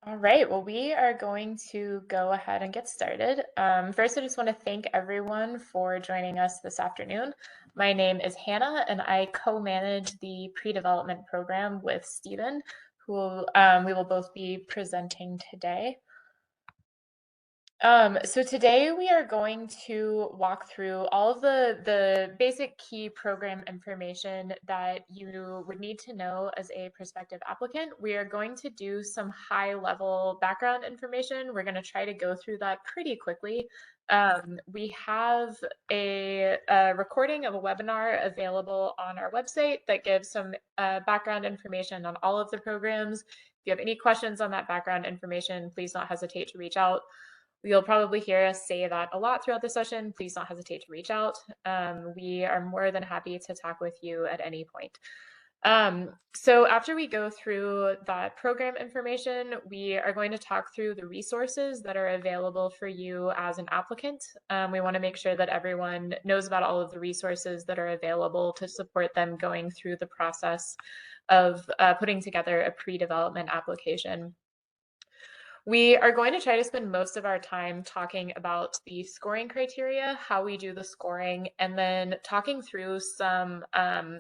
All right, well, we are going to go ahead and get started. First, I just want to thank everyone for joining us this afternoon. My name is Hannah, and I co-manage the pre-development program with Stephen, who we will both be presenting today. So today we are going to walk through all of the basic key program information that you would need to know as a prospective applicant. We are going to do some high level background information. We're going to try to go through that pretty quickly. We have a recording of a webinar available on our website that gives some background information on all of the programs. If you have any questions on that background information, please don't hesitate to reach out. You'll probably hear us say that a lot throughout the session. Please don't hesitate to reach out. We are more than happy to talk with you at any point. So after we go through that program information, we are going to talk through the resources that are available for you as an applicant. We want to make sure that everyone knows about all of the resources that are available to support them going through the process of putting together a pre-development application. We are going to try to spend most of our time talking about the scoring criteria, how we do the scoring, and then talking through some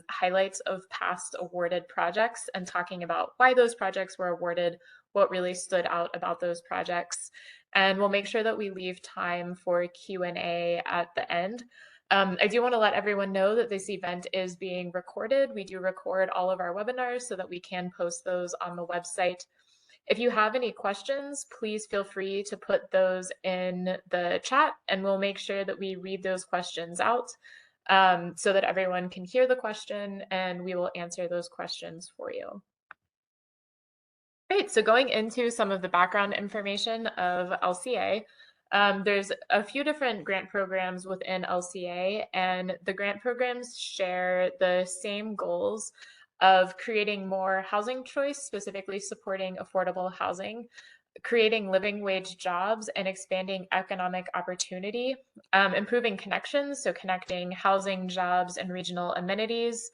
highlights of past awarded projects and talking about why those projects were awarded, what really stood out about those projects. And we'll make sure that we leave time for Q&A at the end. I do want to let everyone know that this event is being recorded. We do record all of our webinars so that we can post those on the website. If you have any questions, please feel free to put those in the chat and we'll make sure that we read those questions out so that everyone can hear the question and we will answer those questions for you. Great, so going into some of the background information of LCA, there's a few different grant programs within LCA, and the grant programs share the same goals of creating more housing choice, specifically supporting affordable housing, creating living wage jobs, and expanding economic opportunity, improving connections, so connecting housing, jobs, and regional amenities.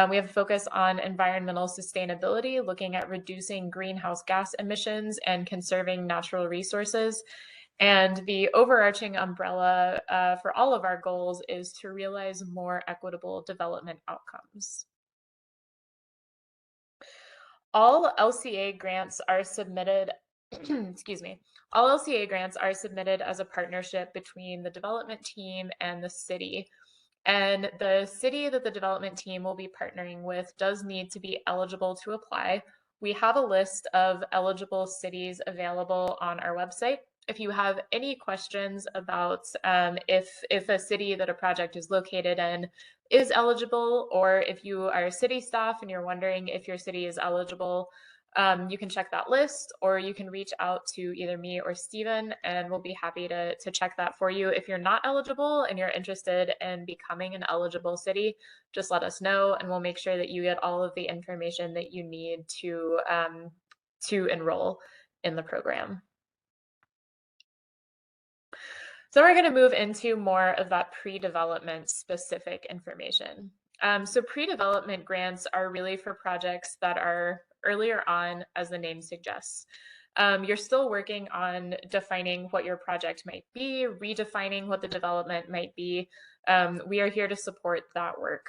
We have a focus on environmental sustainability, looking at reducing greenhouse gas emissions and conserving natural resources. And the overarching umbrella for all of our goals is to realize more equitable development outcomes. All LCA grants are submitted, excuse me, all LCA grants are submitted as a partnership between the development team and the city. And the city that the development team will be partnering with does need to be eligible to apply. We have a list of eligible cities available on our website. If you have any questions about if a city that a project is located in is eligible, or if you are city staff and you're wondering if your city is eligible, you can check that list, or you can reach out to either me or Stephen, and we'll be happy to check that for you. If you're not eligible and you're interested in becoming an eligible city, just let us know, and we'll make sure that you get all of the information that you need to enroll in the program. So we're going to move into more of that pre-development specific information. So pre-development grants are really for projects that are earlier on, as the name suggests. You're still working on defining what your project might be, redefining what the development might be. We are here to support that work.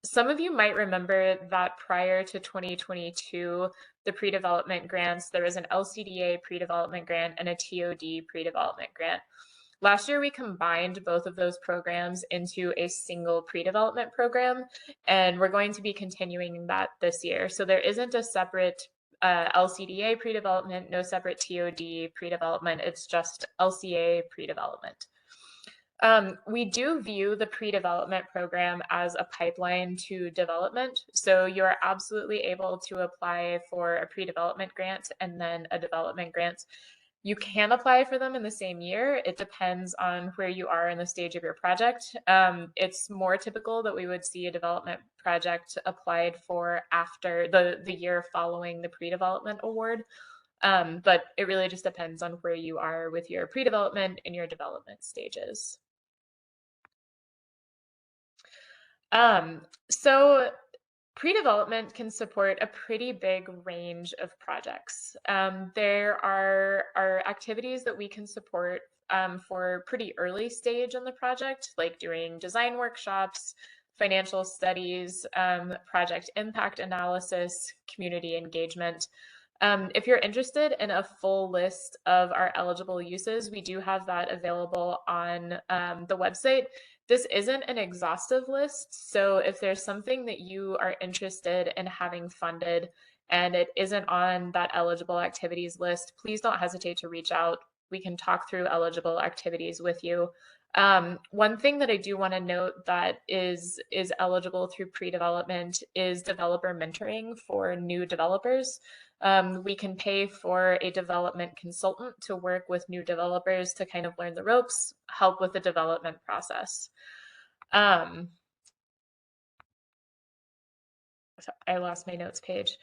Some of you might remember that prior to 2022, the pre-development grants, there was an LCDA pre-development grant and a TOD pre-development grant. Last year, we combined both of those programs into a single pre-development program, and we're going to be continuing that this year. So there isn't a separate LCDA pre-development, no separate TOD pre-development. It's just LCA pre-development. We do view the pre-development program as a pipeline to development. So you're absolutely able to apply for a pre-development grant and then a development grant. You can apply for them in the same year. It depends on where you are in the stage of your project. It's more typical that we would see a development project applied for after the year following the pre-development award. But it really just depends on where you are with your pre-development and your development stages. So Pre-development can support a pretty big range of projects. There are activities that we can support for pretty early stage in the project, like doing design workshops, financial studies, project impact analysis, community engagement. If you're interested in a full list of our eligible uses, we do have that available on the website. This isn't an exhaustive list, so if there's something that you are interested in having funded and it isn't on that eligible activities list, please don't hesitate to reach out. We can talk through eligible activities with you. One thing that I do want to note that is eligible through pre-development is developer mentoring for new developers. We can pay for a development consultant to work with new developers to kind of learn the ropes, help with the development process. I lost my notes page.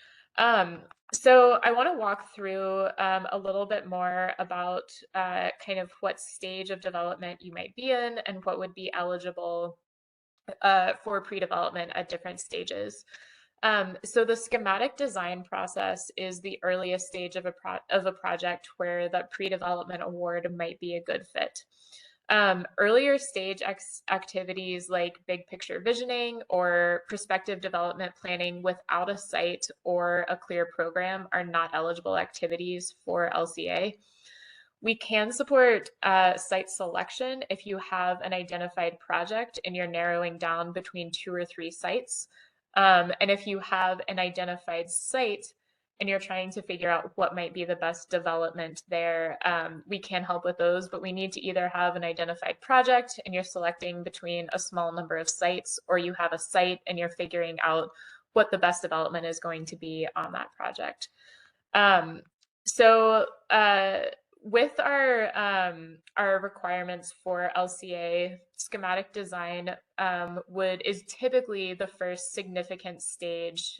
So I want to walk through a little bit more about kind of what stage of development you might be in and what would be eligible for pre-development at different stages. So the schematic design process is the earliest stage of a project where the pre-development award might be a good fit. Earlier stage activities like big picture visioning or prospective development planning without a site or a clear program are not eligible activities for LCA. We can support site selection if you have an identified project and you're narrowing down between 2 or 3 sites. And if you have an identified site and you're trying to figure out what might be the best development there, we can help with those, but we need to either have an identified project and you're selecting between a small number of sites, or you have a site and you're figuring out what the best development is going to be on that project. With our requirements for LCA, schematic design is typically the first significant stage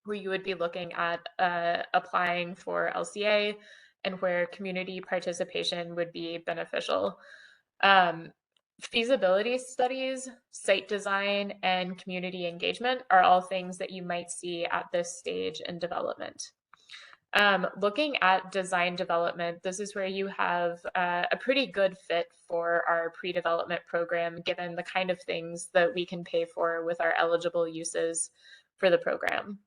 where you would be looking at applying for LCA and where community participation would be beneficial. Feasibility studies, site design, and community engagement are all things that you might see at this stage in development. Looking at design development, this is where you have a pretty good fit for our pre-development program, given the kind of things that we can pay for with our eligible uses for the program.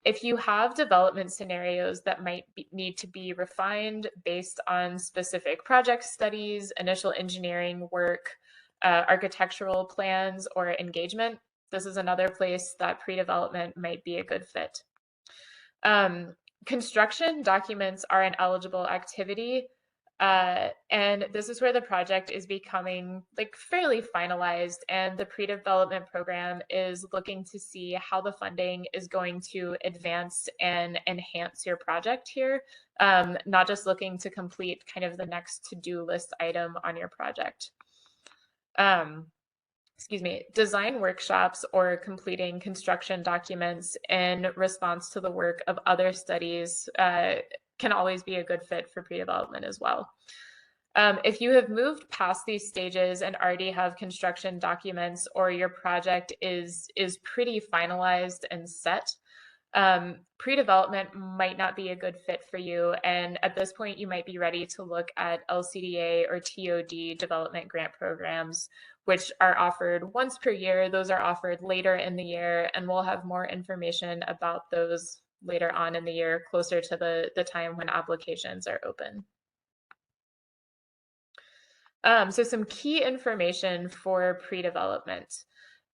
If you have development scenarios that might need to be refined based on specific project studies, initial engineering work, architectural plans, or engagement, this is another place that pre-development might be a good fit. Construction documents are an eligible activity, and this is where the project is becoming like fairly finalized, and the pre-development program is looking to see how the funding is going to advance and enhance your project here, not just looking to complete kind of the next to-do list item on your project. Design workshops or completing construction documents in response to the work of other studies can always be a good fit for pre-development as well. If you have moved past these stages and already have construction documents, or your project is pretty finalized and set, pre-development might not be a good fit for you. And at this point, you might be ready to look at LCDA or TOD development grant programs, which are offered once per year. Those are offered later in the year, and we'll have more information about those later on in the year, closer to the time when applications are open. So some key information for pre-development.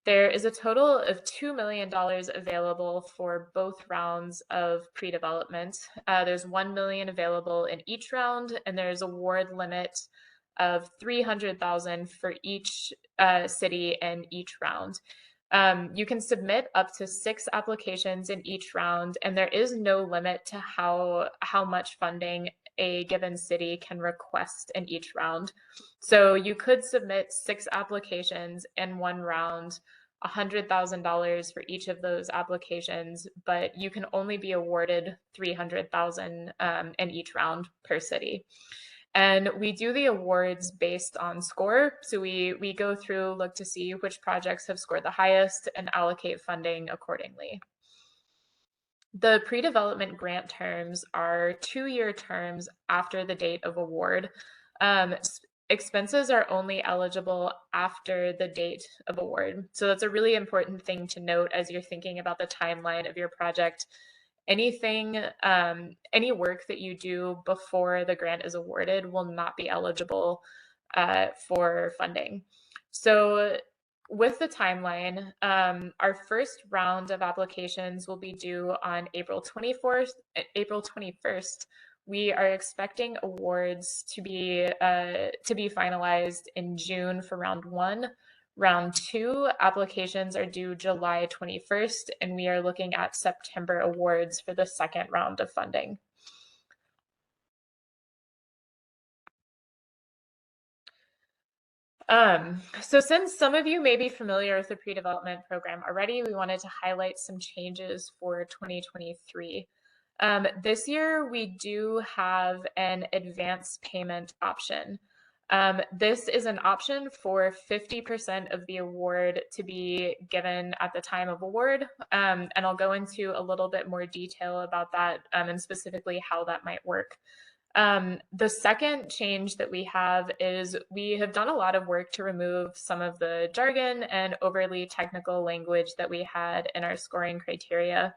There is a total of $2 million available for both rounds of pre-development. There's $1 million available in each round, and there's award limit of $300,000 for each city and each round. You can submit up to 6 applications in each round, and there is no limit to how much funding a given city can request in each round. So you could submit 6 applications in one round, $100,000 for each of those applications, but you can only be awarded $300,000 in each round per city. And we do the awards based on score. So we go through, look to see which projects have scored the highest and allocate funding accordingly. The pre-development grant terms are 2-year terms after the date of award. Expenses are only eligible after the date of award. So that's a really important thing to note as you're thinking about the timeline of your project. Anything, any work that you do before the grant is awarded will not be eligible for funding. So with the timeline, our first round of applications will be due on April 24th, April 21st. We are expecting awards to be finalized in June for round 1. Round 2 applications are due July 21st, and we are looking at September awards for the second round of funding. So since some of you may be familiar with the pre-development program already, we wanted to highlight some changes for 2023. This year, we do have an advance payment option. This is an option for 50% of the award to be given at the time of award. And I'll go into a little bit more detail about that and specifically how that might work. The second change that we have is we have done a lot of work to remove some of the jargon and overly technical language that we had in our scoring criteria.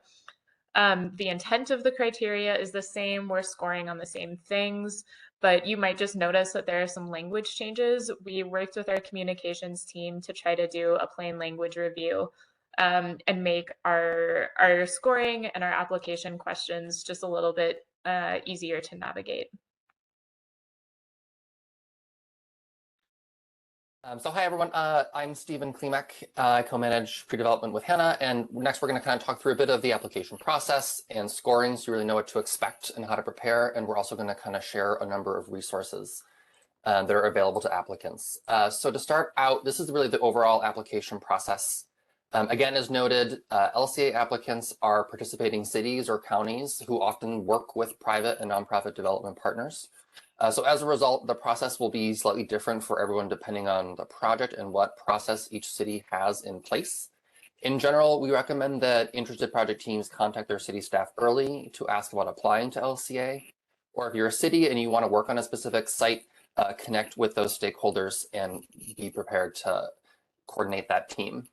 The intent of the criteria is the same. We're scoring on the same things, but you might just notice that there are some language changes. We worked with our communications team to try to do a plain language review and make our scoring and our application questions just a little bit easier to navigate. So hi everyone, I'm Stephen Klimek. I co-manage pre-development with Hannah, and next we're going to kind of talk through a bit of the application process and scoring so you really know what to expect and how to prepare, and we're also going to kind of share a number of resources that are available to applicants. So to start out, this is really the overall application process. Again, as noted, LCA applicants are participating cities or counties who often work with private and nonprofit development partners. So as a result, the process will be slightly different for everyone depending on the project and what process each city has in place. In general, we recommend that interested project teams contact their city staff early to ask about applying to LCA. Or if you're a city and you want to work on a specific site, connect with those stakeholders and be prepared to coordinate that team.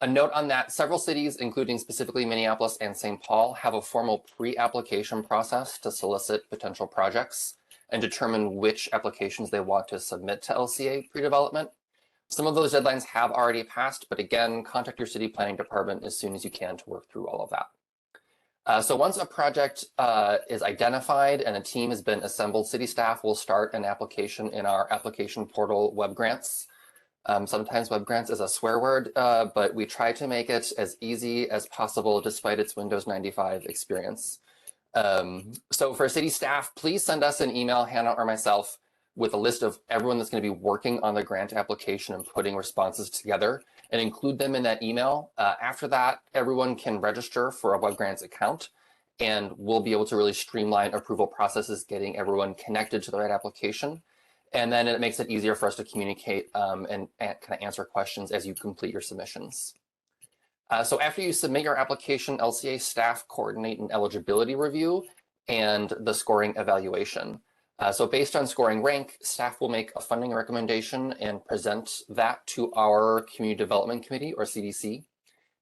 A note on that, several cities, including specifically Minneapolis and St. Paul, have a formal pre-application process to solicit potential projects and determine which applications they want to submit to LCA pre-development. Some of those deadlines have already passed, but again, contact your city planning department as soon as you can to work through all of that. So once a project is identified and a team has been assembled, city staff will start an application in our application portal web grants. Sometimes web grants is a swear word, but we try to make it as easy as possible despite its Windows 95 experience. So for city staff, please send us an email, Hannah or myself, with a list of everyone that's going to be working on the grant application and putting responses together, and include them in that email. After that, everyone can register for a web grants account, and we'll be able to really streamline approval processes, getting everyone connected to the right application. And then it makes it easier for us to communicate and kind of answer questions as you complete your submissions. So after you submit your application, LCA staff coordinate an eligibility review and the scoring evaluation. So based on scoring rank, staff will make a funding recommendation and present that to our Community Development Committee, or CDC.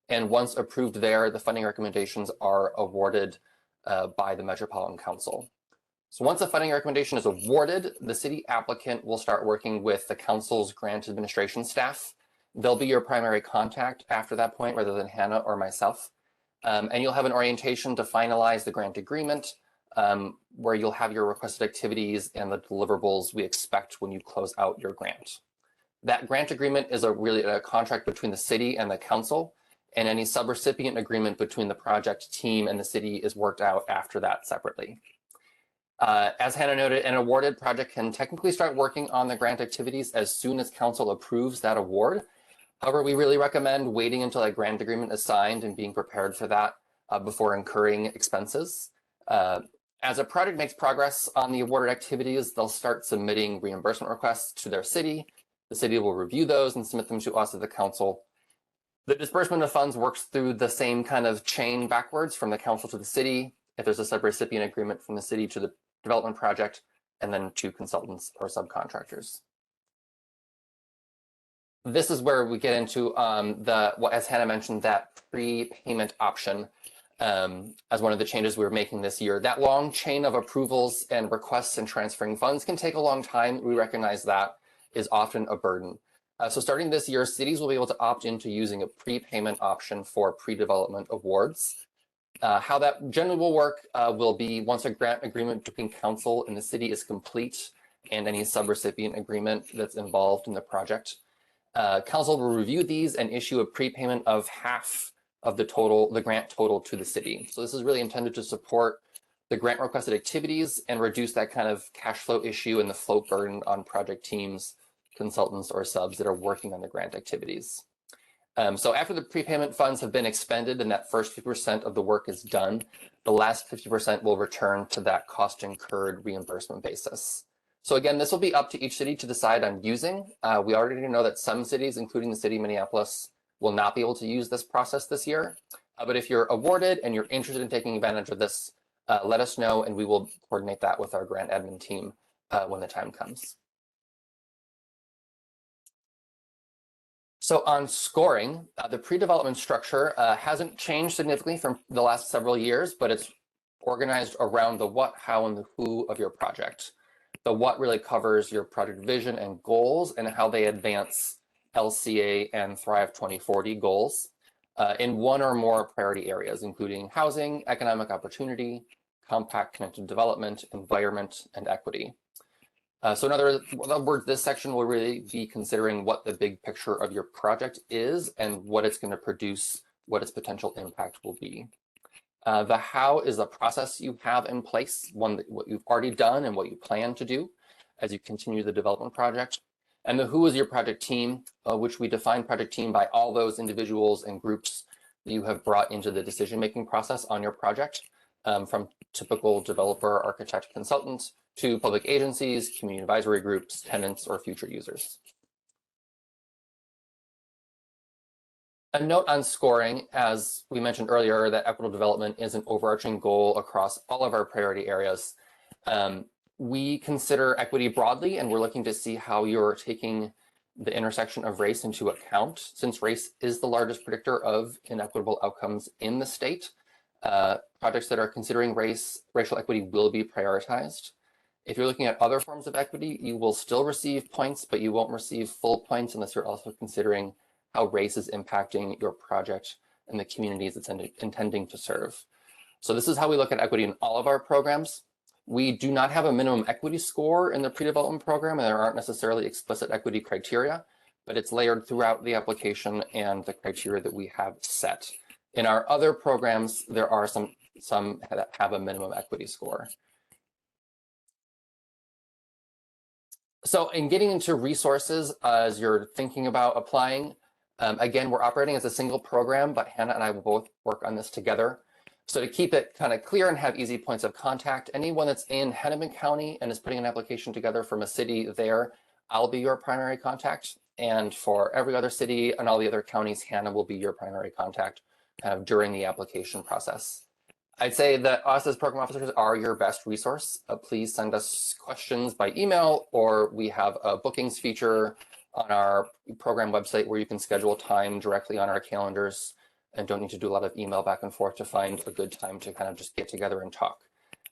And once approved there, the funding recommendations are awarded by the Metropolitan Council. So once a funding recommendation is awarded, the city applicant will start working with the council's grant administration staff. They'll be your primary contact after that point, rather than Hannah or myself. And you'll have an orientation to finalize the grant agreement, where you'll have your requested activities and the deliverables we expect when you close out your grant. That grant agreement is really a contract between the city and the council, and any subrecipient agreement between the project team and the city is worked out after that separately. As Hannah noted, an awarded project can technically start working on the grant activities as soon as council approves that award. However, we really recommend waiting until that grant agreement is signed and being prepared for that before incurring expenses. As a project makes progress on the awarded activities, they'll start submitting reimbursement requests to their city. The city will review those and submit them to us as the council. The disbursement of funds works through the same kind of chain backwards from the council to the city. If there's a subrecipient agreement from the city to the development project, and then to consultants or subcontractors. This is where we get into as Hannah mentioned, that prepayment option as one of the changes we're making this year. That long chain of approvals and requests and transferring funds can take a long time. We recognize that is often a burden. So starting this year, cities will be able to opt into using a prepayment option for pre-development awards. How that generally will work will be once a grant agreement between council and the city is complete and any subrecipient agreement that's involved in the project. Council will review these and issue a prepayment of half of the grant total to the city. So this is really intended to support the grant requested activities and reduce that kind of cash flow issue and the float burden on project teams, consultants, or subs that are working on the grant activities. So after the prepayment funds have been expended and that first 50% of the work is done, the last 50% will return to that cost incurred reimbursement basis. So again, this will be up to each city to decide on using. We already know that some cities, including the city of Minneapolis, will not be able to use this process this year. But if you're awarded and you're interested in taking advantage of this, let us know and we will coordinate that with our grant admin team when the time comes. So on scoring, the pre-development structure hasn't changed significantly from the last several years, but it's organized around the what, how, and the who of your project. The what really covers your project vision and goals and how they advance LCA and Thrive 2040 goals in one or more priority areas, including housing, economic opportunity, compact connected development, environment, and equity. So in other words, this section will really be considering what the big picture of your project is and what it's going to produce, what its potential impact will be. The how is the process you have in place, what you've already done and what you plan to do as you continue the development project. And the who is your project team, which we define project team by all those individuals and groups that you have brought into the decision-making process on your project, from typical developer, architect, consultant, to public agencies, community advisory groups, tenants, or future users. A note on scoring, as we mentioned earlier, that equitable development is an overarching goal across all of our priority areas. We consider equity broadly, and we're looking to see how you're taking the intersection of race into account, since race is the largest predictor of inequitable outcomes in the state. Projects that are considering racial equity will be prioritized. If you're looking at other forms of equity, you will still receive points, but you won't receive full points unless you're also considering how race is impacting your project and the communities it's intending to serve. So this is how we look at equity in all of our programs. We do not have a minimum equity score in the pre-development program, and there aren't necessarily explicit equity criteria, but it's layered throughout the application and the criteria that we have set. In our other programs, there are some that have a minimum equity score. So in getting into resources as you're thinking about applying, again, we're operating as a single program, but Hannah and I will both work on this together. So to keep it kind of clear and have easy points of contact, anyone that's in Hennepin County and is putting an application together from a city there, I'll be your primary contact. And for every other city and all the other counties, Hannah will be your primary contact kind of during the application process. I'd say that us as program officers are your best resource. Please send us questions by email, or we have a bookings feature on our program website where you can schedule time directly on our calendars and don't need to do a lot of email back and forth to find a good time to kind of just get together and talk.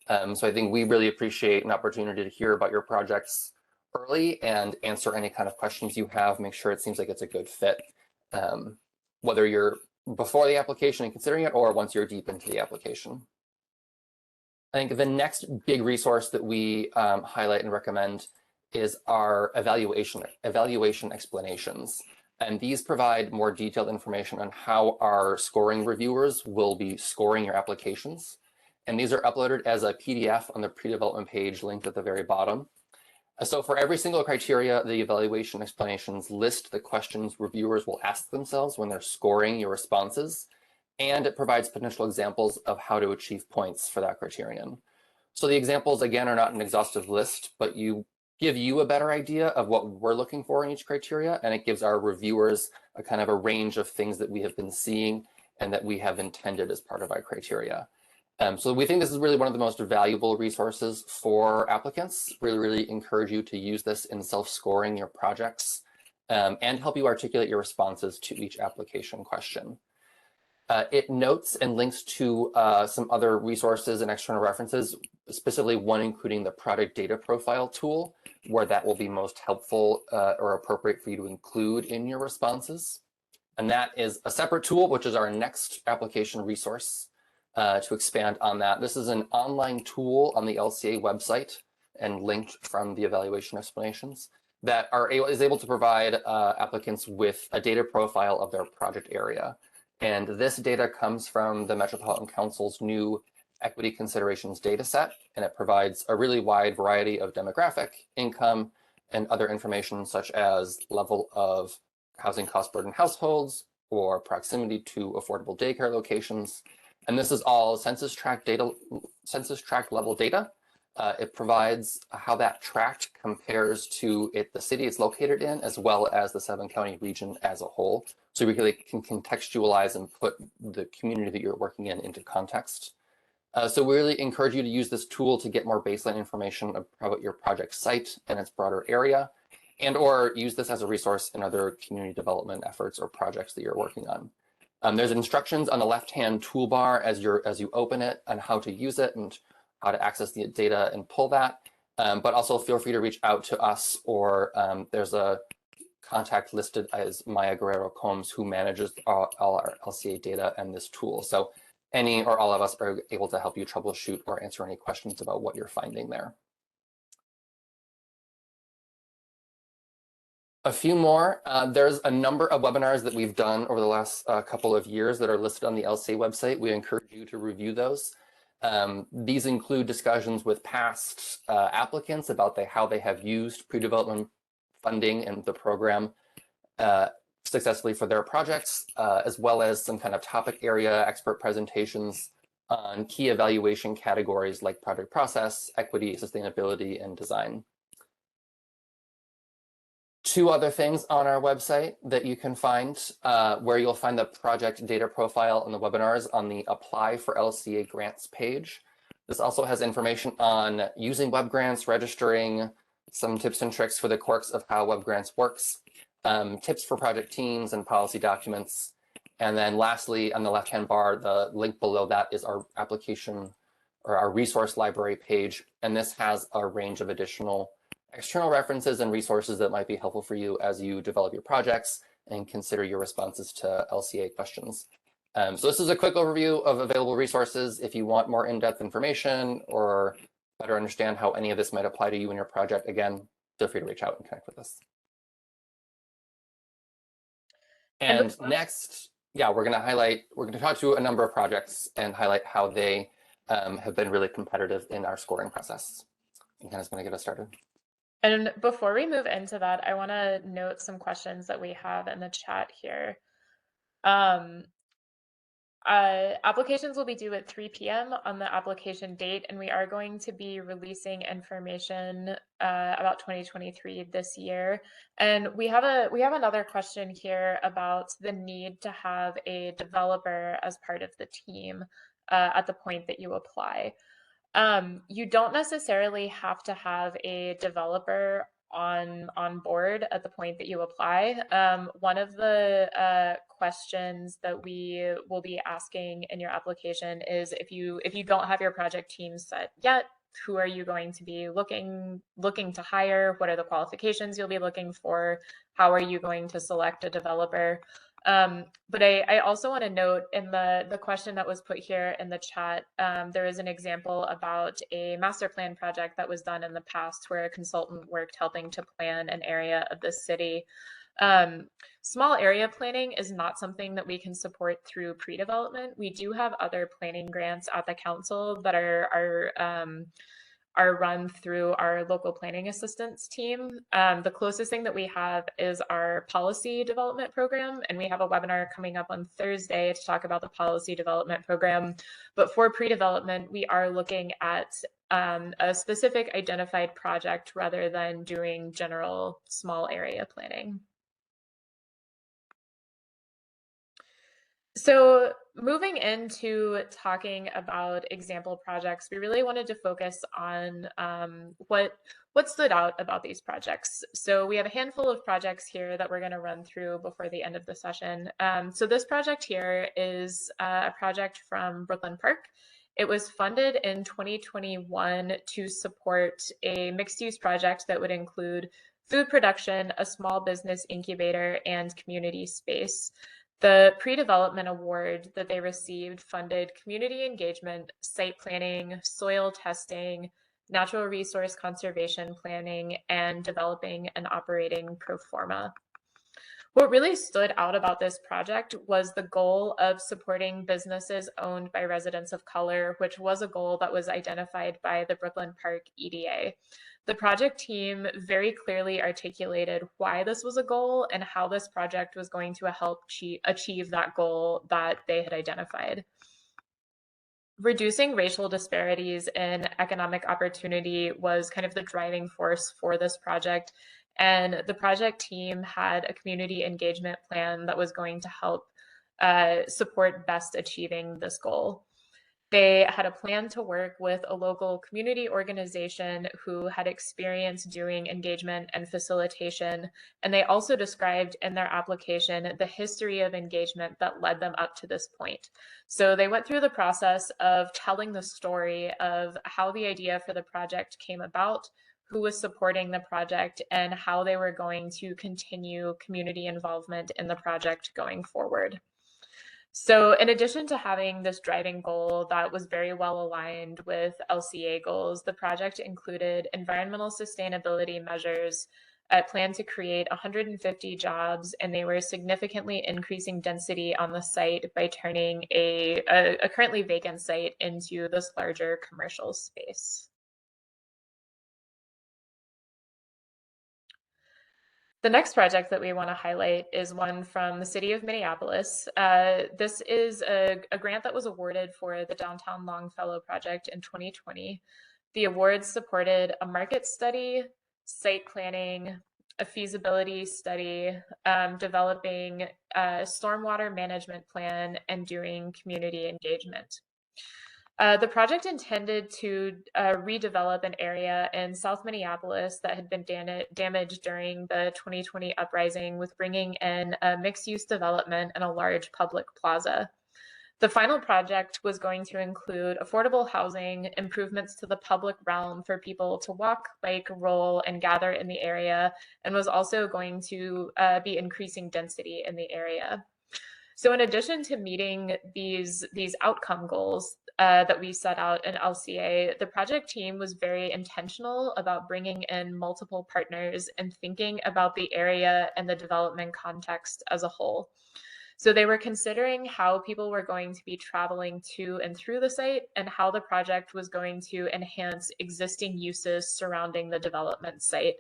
So I think we really appreciate an opportunity to hear about your projects early and answer any kind of questions you have, make sure it seems like it's a good fit, whether you're before the application and considering it, or once you're deep into the application. I think the next big resource that we highlight and recommend is our evaluation explanations. And these provide more detailed information on how our scoring reviewers will be scoring your applications. And these are uploaded as a PDF on the pre-development page linked at the very bottom. So for every single criteria, the evaluation explanations list the questions reviewers will ask themselves when they're scoring your responses, and it provides potential examples of how to achieve points for that criterion. So the examples, again, are not an exhaustive list, but give you a better idea of what we're looking for in each criteria, and it gives our reviewers a kind of a range of things that we have been seeing and that we have intended as part of our criteria. So we think this is really one of the most valuable resources for applicants. Really encourage you to use this in self-scoring your projects and help you articulate your responses to each application question. It notes and links to some other resources and external references, specifically one including the product data profile tool, where that will be most helpful or appropriate for you to include in your responses. And that is a separate tool, which is our next application resource. To expand on that, this is an online tool on the LCA website and linked from the evaluation explanations that is able to provide applicants with a data profile of their project area. And this data comes from the Metropolitan Council's new equity considerations data set, and it provides a really wide variety of demographic, income, and other information such as level of housing cost burden households or proximity to affordable daycare locations. And this is all census tract level data. It provides how that tract compares to the city it's located in, as well as the 7-county region as a whole. So we really can contextualize and put the community that you're working in into context. So we really encourage you to use this tool to get more baseline information about your project site and its broader area, and or use this as a resource in other community development efforts or projects that you're working on. There's instructions on the left-hand toolbar as you open it on how to use it and how to access the data and pull that. But also feel free to reach out to us, or there's a contact listed as Maya Guerrero Combs, who manages all our LCA data and this tool. So any or all of us are able to help you troubleshoot or answer any questions about what you're finding there. A few more. There's a number of webinars that we've done over the last couple of years that are listed on the LCA website. We encourage you to review those. These include discussions with past applicants about how they have used pre-development funding and the program successfully for their projects, as well as some kind of topic area expert presentations on key evaluation categories like project process, equity, sustainability, and design. Two other things on our website that you can find, where you'll find the project data profile and the webinars on the Apply for LCA Grants page. This also has information on using web grants, registering, some tips and tricks for the quirks of how web grants works, tips for project teams and policy documents. And then lastly, on the left-hand bar, the link below that is our application or our resource library page. And this has a range of additional external references and resources that might be helpful for you as you develop your projects and consider your responses to LCA questions. So this is a quick overview of available resources. If you want more in-depth information or better understand how any of this might apply to you and your project, again, feel free to reach out and connect with us. And next, yeah, we're going to talk to a number of projects and highlight how they have been really competitive in our scoring process. And Hannah's going to get us started. And before we move into that, I want to note some questions that we have in the chat here. Applications will be due at 3 p.m. on the application date, and we are going to be releasing information about 2023 this year. And we have another question here about the need to have a developer as part of the team at the point that you apply. You don't necessarily have to have a developer on board at the point that you apply. One of the questions that we will be asking in your application is if you don't have your project team set yet, who are you going to be looking to hire? What are the qualifications you'll be looking for? How are you going to select a developer? But I also want to note in the question that was put here in the chat, there is an example about a master plan project that was done in the past where a consultant worked helping to plan an area of the city. Small area planning is not something that we can support through pre-development. We do have other planning grants at the council that are run through our local planning assistance team. The closest thing that we have is our policy development program, and we have a webinar coming up on Thursday to talk about the policy development program. But for pre-development, we are looking at a specific identified project rather than doing general small area planning. So moving into talking about example projects, we really wanted to focus on what stood out about these projects. So we have a handful of projects here that we're going to run through before the end of the session. So this project here is a project from Brooklyn Park. It was funded in 2021 to support a mixed-use project that would include food production, a small business incubator, and community space. The pre-development award that they received funded community engagement, site planning, soil testing, natural resource conservation planning, and developing and operating pro forma. What really stood out about this project was the goal of supporting businesses owned by residents of color, which was a goal that was identified by the Brooklyn Park EDA. The project team very clearly articulated why this was a goal and how this project was going to help achieve that goal that they had identified. Reducing racial disparities in economic opportunity was kind of the driving force for this project. And the project team had a community engagement plan that was going to help support best achieving this goal. They had a plan to work with a local community organization who had experience doing engagement and facilitation. And they also described in their application the history of engagement that led them up to this point. So they went through the process of telling the story of how the idea for the project came about, who was supporting the project, and how they were going to continue community involvement in the project going forward. So in addition to having this driving goal that was very well aligned with LCA goals, the project included environmental sustainability measures, planned to create 150 jobs, and they were significantly increasing density on the site by turning a currently vacant site into this larger commercial space. The next project that we want to highlight is one from the city of Minneapolis. This is a grant that was awarded for the Downtown Longfellow project in 2020. The awards supported a market study, site planning, a feasibility study, developing a stormwater management plan, and doing community engagement. The project intended to redevelop an area in South Minneapolis that had been damaged during the 2020 uprising with bringing in a mixed-use development and a large public plaza. The final project was going to include affordable housing, improvements to the public realm for people to walk, bike, roll, and gather in the area, and was also going to be increasing density in the area. So in addition to meeting these outcome goals that we set out in LCA, the project team was very intentional about bringing in multiple partners and thinking about the area and the development context as a whole. So they were considering how people were going to be traveling to and through the site and how the project was going to enhance existing uses surrounding the development site.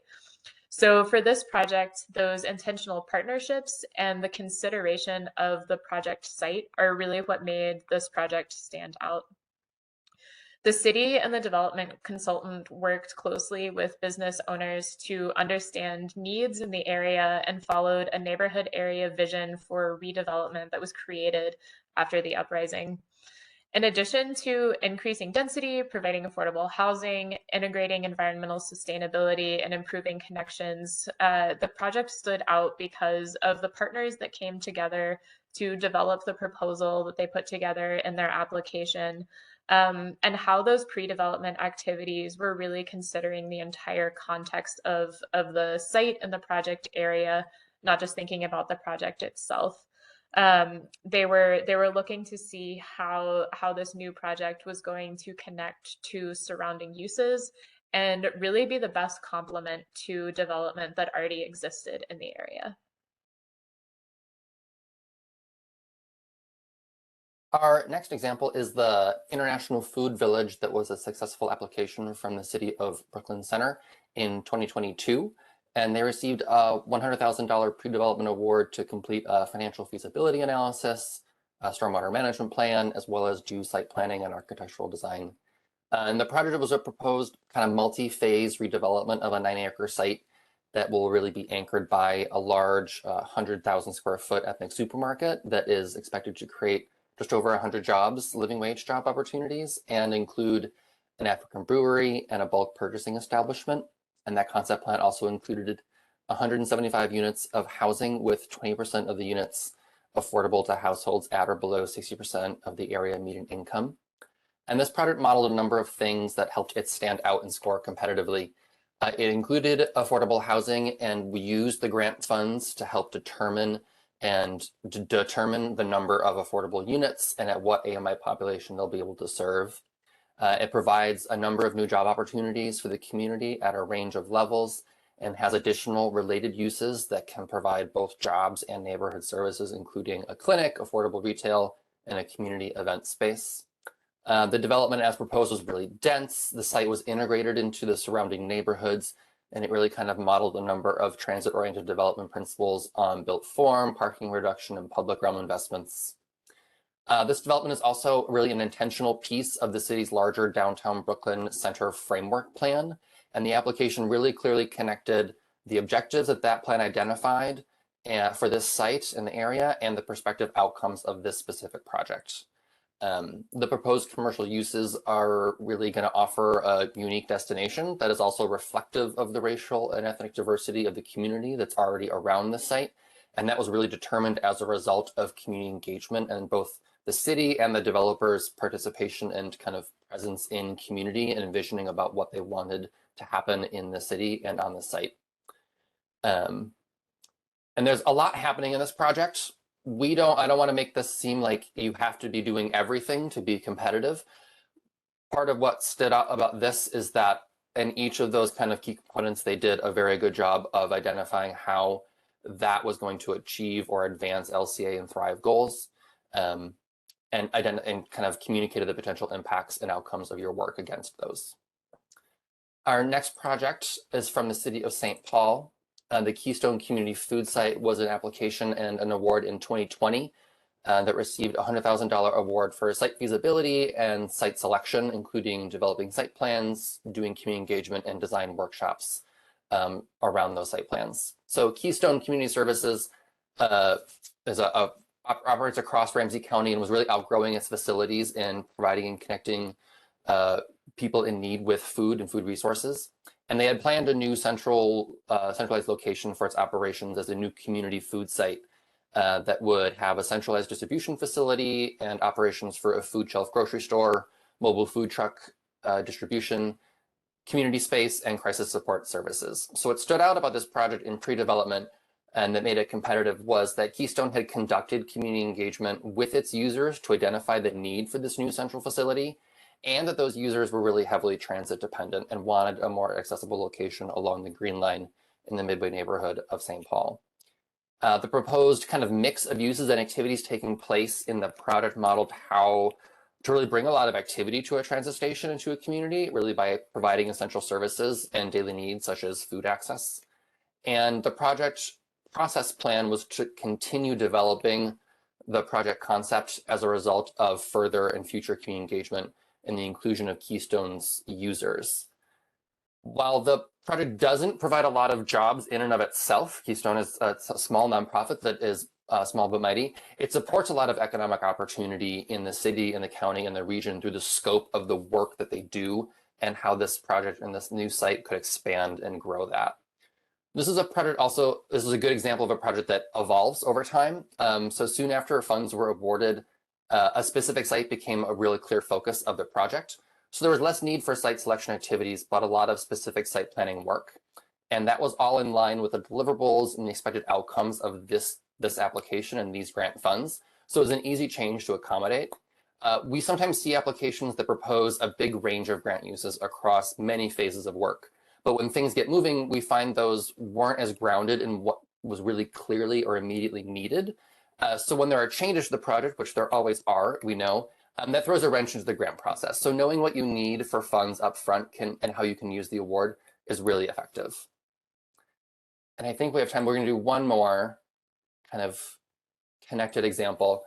So for this project, those intentional partnerships and the consideration of the project site are really what made this project stand out. The city and the development consultant worked closely with business owners to understand needs in the area and followed a neighborhood area vision for redevelopment that was created after the uprising. In addition to increasing density, providing affordable housing, integrating environmental sustainability, and improving connections, the project stood out because of the partners that came together to develop the proposal that they put together in their application, and how those pre-development activities were really considering the entire context of the site and the project area, not just thinking about the project itself. They were looking to see how this new project was going to connect to surrounding uses and really be the best complement to development that already existed in the area. Our next example is the International Food Village that was a successful application from the city of Brooklyn Center in 2022. And they received a $100,000 pre-development award to complete a financial feasibility analysis, a stormwater management plan, as well as do site planning and architectural design. And the project was a proposed kind of multi-phase redevelopment of a 9-acre site that will really be anchored by a large 100,000 square foot ethnic supermarket that is expected to create just over 100 jobs, living wage job opportunities, and include an African brewery and a bulk purchasing establishment. And that concept plan also included 175 units of housing, with 20% of the units affordable to households at or below 60% of the area median income. And this project modeled a number of things that helped it stand out and score competitively. It included affordable housing, and we used the grant funds to help determine the number of affordable units and at what AMI population they'll be able to serve. It provides a number of new job opportunities for the community at a range of levels, and has additional related uses that can provide both jobs and neighborhood services, including a clinic, affordable retail, and a community event space. The development as proposed was really dense. The site was integrated into the surrounding neighborhoods, and it really kind of modeled a number of transit-oriented development principles on built form, parking reduction, and public realm investments. This development is also really an intentional piece of the city's larger downtown Brooklyn Center framework plan, and the application really clearly connected the objectives that that plan identified for this site in the area and the prospective outcomes of this specific project. The proposed commercial uses are really going to offer a unique destination that is also reflective of the racial and ethnic diversity of the community that's already around the site. And that was really determined as a result of community engagement and both the city and the developers' participation and kind of presence in community and envisioning about what they wanted to happen in the city and on the site. And there's a lot happening in this project. I don't want to make this seem like you have to be doing everything to be competitive. Part of what stood out about this is that in each of those kind of key components, they did a very good job of identifying how that was going to achieve or advance LCA and Thrive goals, and kind of communicated the potential impacts and outcomes of your work against those. Our next project is from the city of St. Paul. The Keystone Community Food Site was an application and an award in 2020 that received a $100,000 award for site feasibility and site selection, including developing site plans, doing community engagement, and design workshops around those site plans. So Keystone Community Services operates across Ramsey County and was really outgrowing its facilities in providing and connecting people in need with food and food resources. And they had planned a new centralized location for its operations as a new community food site that would have a centralized distribution facility and operations for a food shelf grocery store, mobile food truck distribution, community space, and crisis support services. So what stood out about this project in pre-development and that made it competitive was that Keystone had conducted community engagement with its users to identify the need for this new central facility, and that those users were really heavily transit dependent and wanted a more accessible location along the Green Line in the Midway neighborhood of St. Paul. The proposed kind of mix of uses and activities taking place in the project modeled how to really bring a lot of activity to a transit station and to a community, really by providing essential services and daily needs such as food access. And the project process plan was to continue developing the project concept as a result of further and future community engagement and the inclusion of Keystone's users. While the project doesn't provide a lot of jobs in and of itself, Keystone is a small nonprofit that is small but mighty. It supports a lot of economic opportunity in the city, in the county, and the region through the scope of the work that they do and how this project and this new site could expand and grow that. This is a project also, this is a good example of a project that evolves over time. So soon after funds were awarded, a specific site became a really clear focus of the project. So there was less need for site selection activities, but a lot of specific site planning work. And that was all in line with the deliverables and the expected outcomes of this application and these grant funds. So it was an easy change to accommodate. We sometimes see applications that propose a big range of grant uses across many phases of work. But when things get moving, we find those weren't as grounded in what was really clearly or immediately needed. So when there are changes to the project, which there always are, we know, that throws a wrench into the grant process. So knowing what you need for funds up front and how you can use the award is really effective. And I think we have time. We're going to do one more kind of connected example.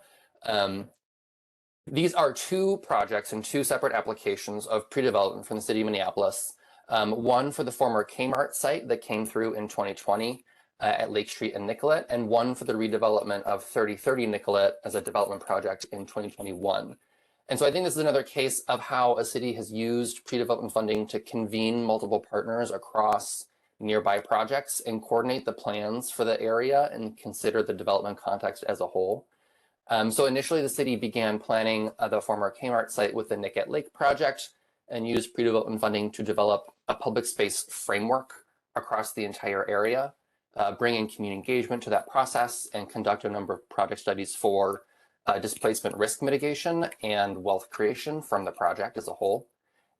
These are two projects and two separate applications of pre-development from the city of Minneapolis. One for the former Kmart site that came through in 2020 at Lake Street and Nicollet, and one for the redevelopment of 3030 Nicollet as a development project in 2021. And so I think this is another case of how a city has used pre-development funding to convene multiple partners across nearby projects and coordinate the plans for the area and consider the development context as a whole. So initially, the city began planning the former Kmart site with the Nicollet Lake project and used pre-development funding to develop a public space framework across the entire area, bring in community engagement to that process, and conduct a number of project studies for displacement risk mitigation and wealth creation from the project as a whole.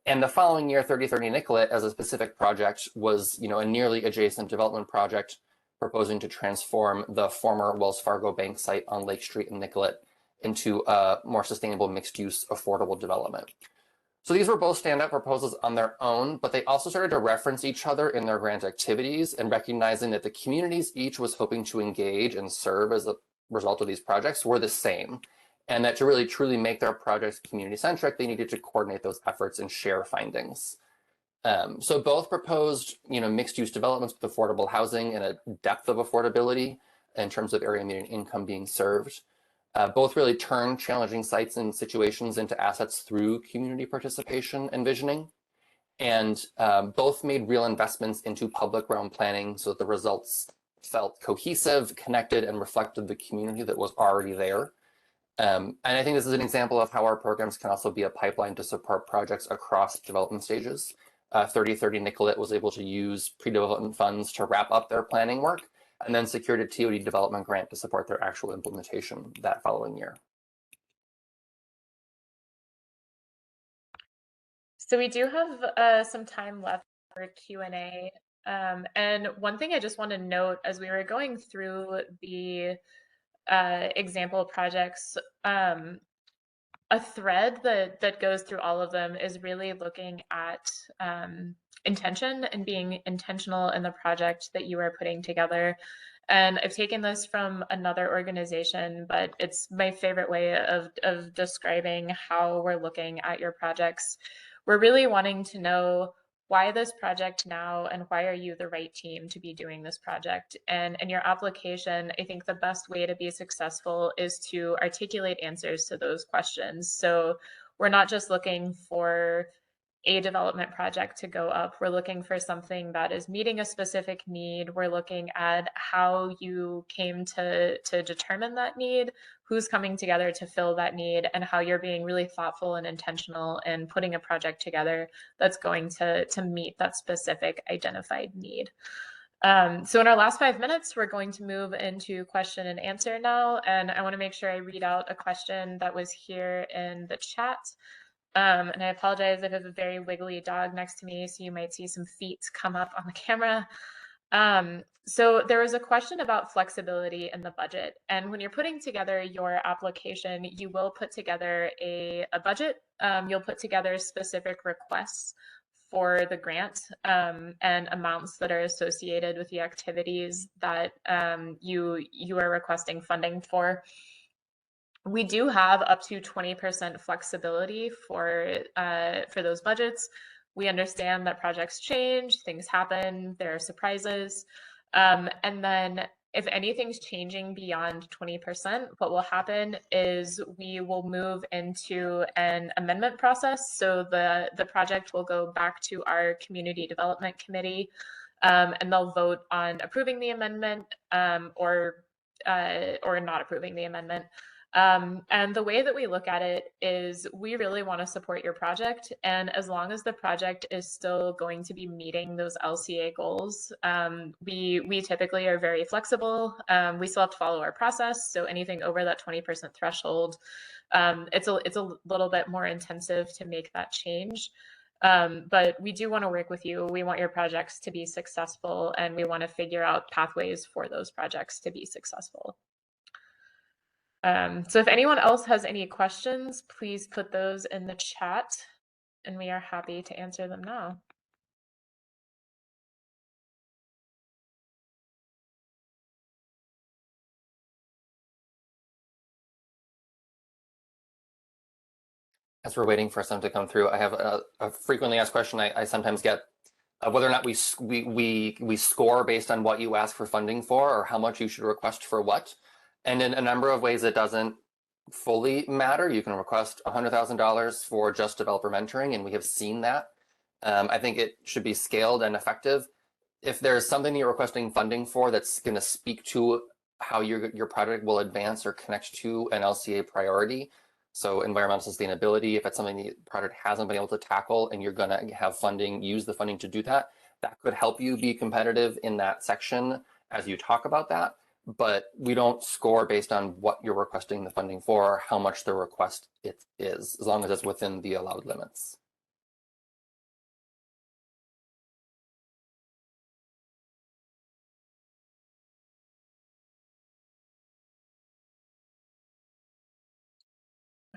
And the following year, 3030 Nicollet as a specific project was, a nearly adjacent development project proposing to transform the former Wells Fargo Bank site on Lake Street in Nicollet into a more sustainable mixed-use affordable development. So these were both standout proposals on their own, but they also started to reference each other in their grant activities and recognizing that the communities each was hoping to engage and serve as a result of these projects were the same. And that to really truly make their projects community-centric, they needed to coordinate those efforts and share findings. So both proposed, mixed-use developments with affordable housing and a depth of affordability in terms of area median income being served. Both really turned challenging sites and situations into assets through community participation and visioning. And both made real investments into public realm planning so that the results felt cohesive, connected, and reflected the community that was already there. And I think this is an example of how our programs can also be a pipeline to support projects across development stages. 3030 Nicollet was able to use pre-development funds to wrap up their planning work and then secured a TOD development grant to support their actual implementation that following year. So we do have some time left for Q&A. And one thing I just want to note as we were going through the example projects, a thread that goes through all of them is really looking at intention and being intentional in the project that you are putting together. And I've taken this from another organization, but it's my favorite way of describing how we're looking at your projects. We're really wanting to know why this project now and why are you the right team to be doing this project? And in your application, I think the best way to be successful is to articulate answers to those questions. So we're not just looking for a development project to go up. We're looking for something that is meeting a specific need. We're looking at how you came to determine that need, who's coming together to fill that need, and how you're being really thoughtful and intentional in putting a project together that's going to meet that specific identified need. So in our last 5 minutes, we're going to move into question and answer now. And I want to make sure I read out a question that was here in the chat. And I apologize, I have a very wiggly dog next to me, so you might see some feet come up on the camera. So there was a question about flexibility in the budget. And when you're putting together your application, you will put together a budget. You'll put together specific requests for the grant and amounts that are associated with the activities that you are requesting funding for. We do have up to 20% flexibility for those budgets. We understand that projects change, things happen, there are surprises. And then if anything's changing beyond 20%, what will happen is we will move into an amendment process. So the project will go back to our community development committee, and they'll vote on approving the amendment or not approving the amendment. And the way that we look at it is we really want to support your project. And as long as the project is still going to be meeting those LCA goals, we typically are very flexible. We still have to follow our process. So anything over that 20% threshold, it's a little bit more intensive to make that change. But we do want to work with you. We want your projects to be successful, and we want to figure out pathways for those projects to be successful. So if anyone else has any questions, please put those in the chat, and we are happy to answer them now. As we're waiting for some to come through, I have a frequently asked question I sometimes get, whether or not we score based on what you ask for funding for, or how much you should request for what. And in a number of ways, it doesn't fully matter. You can request $100,000 for just developer mentoring, and we have seen that. I think it should be scaled and effective. If there's something you're requesting funding for that's going to speak to how your project will advance or connect to an LCA priority, so environmental sustainability, if it's something the project hasn't been able to tackle and you're going to have funding, use the funding to do that, that could help you be competitive in that section as you talk about that. But we don't score based on what you're requesting the funding for or how much the request it is, as long as it's within the allowed limits.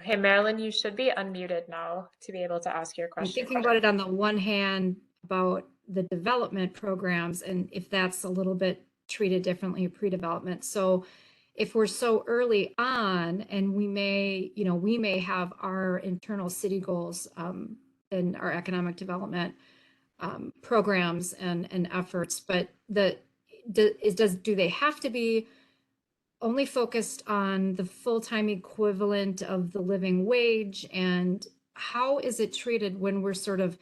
Okay, Marilyn, you should be unmuted now to be able to ask your I'm question. thinking about it on the one hand about the development programs and if that's a little bit treated differently pre-development. So if we're so early on and we may have our internal city goals and our economic development programs and efforts, but do they have to be only focused on the full-time equivalent of the living wage, and how is it treated when we're sort of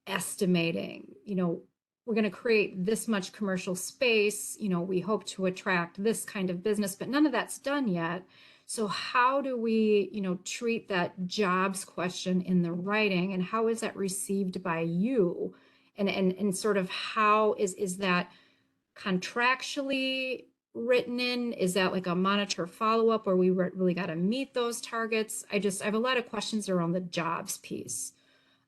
estimating, we're going to create this much commercial space, we hope to attract this kind of business, but none of that's done yet. So how do we, treat that jobs question in the writing, and how is that received by you? And sort of how is that contractually written in? Is that like a monitor follow-up where we really got to meet those targets? I have a lot of questions around the jobs piece.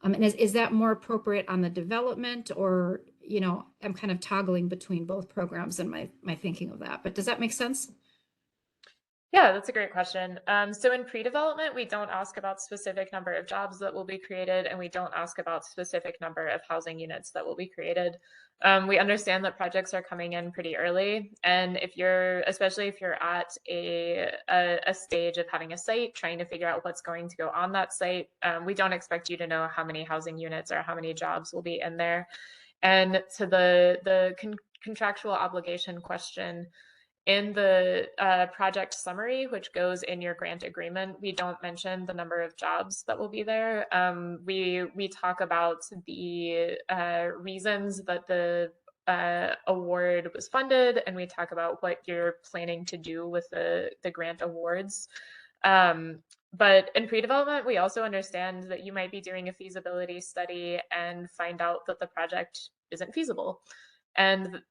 And is that more appropriate on the development, or, I'm kind of toggling between both programs and my thinking of that, but does that make sense? Yeah, that's a great question. So in pre-development, we don't ask about specific number of jobs that will be created, and we don't ask about specific number of housing units that will be created. We understand that projects are coming in pretty early, and especially if you're at a stage of having a site, trying to figure out what's going to go on that site, we don't expect you to know how many housing units or how many jobs will be in there. And to the contractual obligation question, in the project summary, which goes in your grant agreement, we don't mention the number of jobs that will be there. We talk about the reasons that the award was funded, and we talk about what you're planning to do with the grant awards. But in pre-development, we also understand that you might be doing a feasibility study and find out that the project isn't feasible. And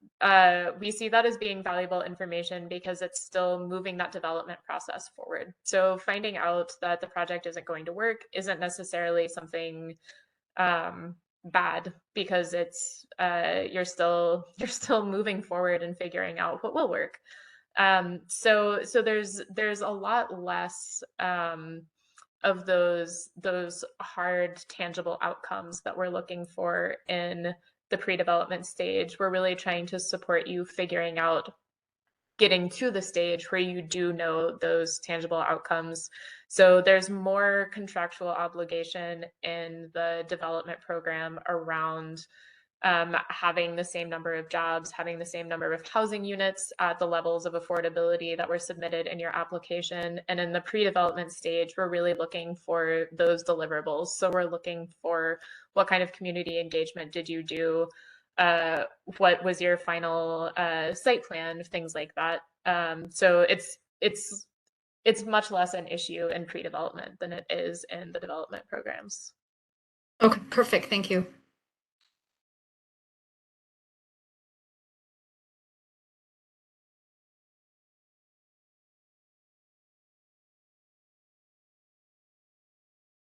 we see that as being valuable information because it's still moving that development process forward. So finding out that the project isn't going to work isn't necessarily something bad, because it's you're still moving forward and figuring out what will work. So there's a lot less of those hard, tangible outcomes that we're looking for in the pre-development stage. We're really trying to support you figuring out getting to the stage where you do know those tangible outcomes. So there's more contractual obligation in the development program around having the same number of jobs, having the same number of housing units at the levels of affordability that were submitted in your application. And in the pre-development stage, we're really looking for those deliverables. So we're looking for what kind of community engagement did you do? What was your final site plan? Things like that. So it's much less an issue in pre-development than it is in the development programs. Okay, perfect. Thank you.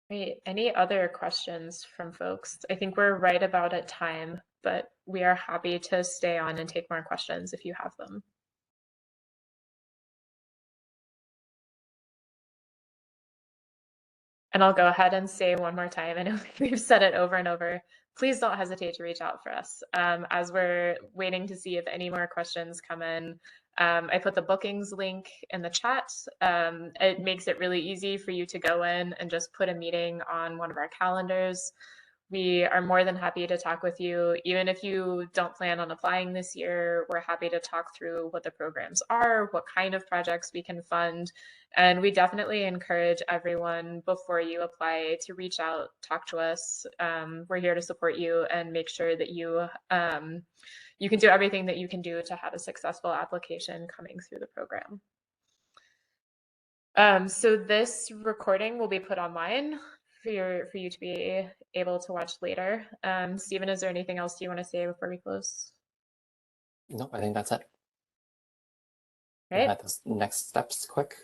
Great. Any other questions from folks? I think we're right about at time, but we are happy to stay on and take more questions if you have them. And I'll go ahead and say one more time, I know we've said it over and over, please don't hesitate to reach out for us as we're waiting to see if any more questions come in. I put the bookings link in the chat. It makes it really easy for you to go in and just put a meeting on one of our calendars. We are more than happy to talk with you. Even if you don't plan on applying this year, we're happy to talk through what the programs are, what kind of projects we can fund. And we definitely encourage everyone before you apply to reach out, talk to us. We're here to support you and make sure that you can do everything that you can do to have a successful application coming through the program. So this recording will be put online for you to be able to watch later. Stephen, is there anything else you want to say before we close? No, I think that's it. Right. At those next steps quick.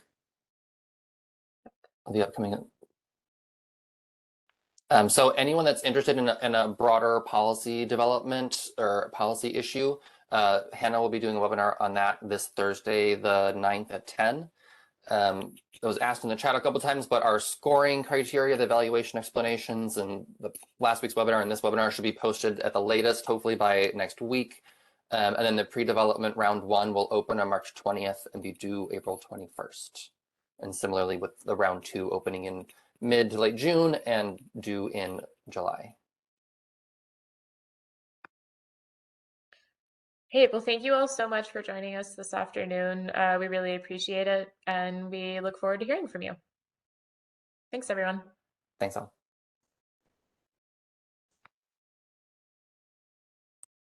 The upcoming. So anyone that's interested in a broader policy development or policy issue, Hannah will be doing a webinar on that this Thursday, the 9th at 10. It was asked in the chat a couple times, but our scoring criteria, the evaluation explanations, and the last week's webinar and this webinar should be posted at the latest, hopefully by next week. And then the pre-development round 1 will open on March 20th and be due April 21st. And similarly with the round 2 opening in mid to late June and due in July. Hey, well, thank you all so much for joining us this afternoon. We really appreciate it, and we look forward to hearing from you. Thanks, everyone. Thanks all.